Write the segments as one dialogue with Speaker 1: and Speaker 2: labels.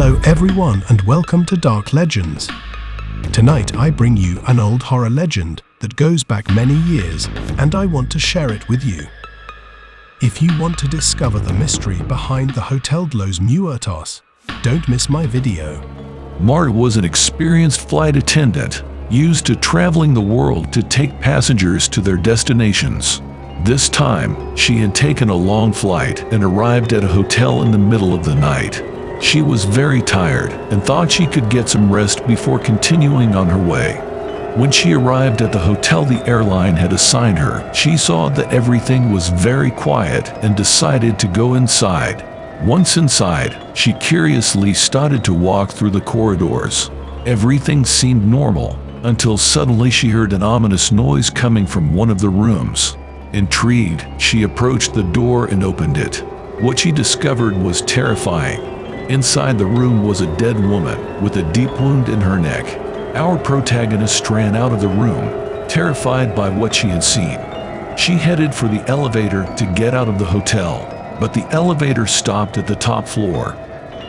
Speaker 1: Hello everyone and welcome to Dark Legends. Tonight I bring you an old horror legend that goes back many years and I want to share it with you. If you want to discover the mystery behind the Hotel de los Muertos, don't miss my video.
Speaker 2: Marta was an experienced flight attendant, used to traveling the world to take passengers to their destinations. This time, she had taken a long flight and arrived at a hotel in the middle of the night. She was very tired and thought she could get some rest before continuing on her way. When she arrived at the hotel the airline had assigned her, she saw that everything was very quiet and decided to go inside. Once inside, she curiously started to walk through the corridors. Everything seemed normal, until suddenly she heard an ominous noise coming from one of the rooms. Intrigued, she approached the door and opened it. What she discovered was terrifying. Inside the room was a dead woman with a deep wound in her neck. Our protagonist ran out of the room, terrified by what she had seen. She headed for the elevator to get out of the hotel, but the elevator stopped at the top floor.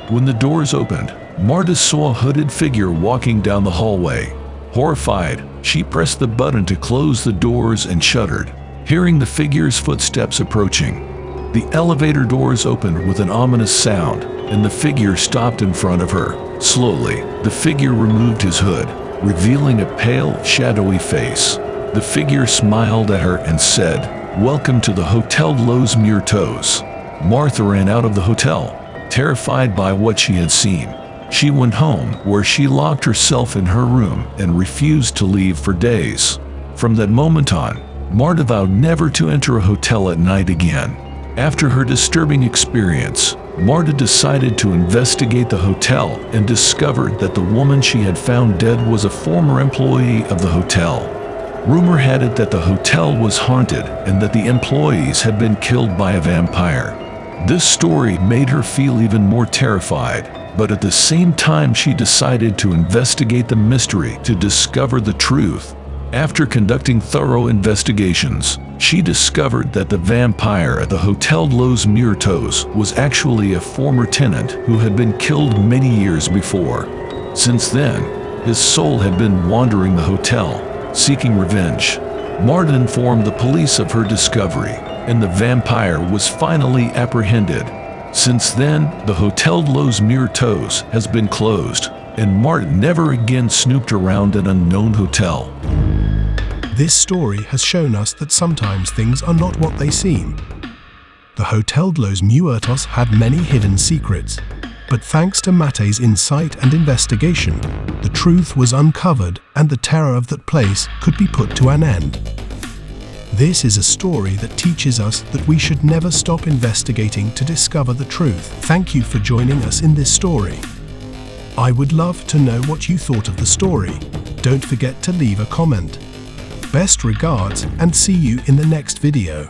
Speaker 2: When the doors opened, Marta saw a hooded figure walking down the hallway. Horrified, she pressed the button to close the doors and shuddered, hearing the figure's footsteps approaching. The elevator doors opened with an ominous sound, and the figure stopped in front of her. Slowly, the figure removed his hood, revealing a pale, shadowy face. The figure smiled at her and said, "Welcome to the Hotel de los Muertos." Marta ran out of the hotel, terrified by what she had seen. She went home, where she locked herself in her room and refused to leave for days. From that moment on, Marta vowed never to enter a hotel at night again. After her disturbing experience, Marta decided to investigate the hotel and discovered that the woman she had found dead was a former employee of the hotel. Rumor had it that the hotel was haunted and that the employees had been killed by a vampire. This story made her feel even more terrified, but at the same time she decided to investigate the mystery to discover the truth. After conducting thorough investigations, she discovered that the vampire at the Hotel de los Muertos was actually a former tenant who had been killed many years before. Since then, his soul had been wandering the hotel, seeking revenge. Marta informed the police of her discovery, and the vampire was finally apprehended. Since then, the Hotel de los Muertos has been closed, and Marta never again snooped around an unknown hotel.
Speaker 1: This story has shown us that sometimes things are not what they seem. The Hotel de los Muertos had many hidden secrets, but thanks to Mate's insight and investigation, the truth was uncovered and the terror of that place could be put to an end. This is a story that teaches us that we should never stop investigating to discover the truth. Thank you for joining us in this story. I would love to know what you thought of the story. Don't forget to leave a comment. Best regards and see you in the next video.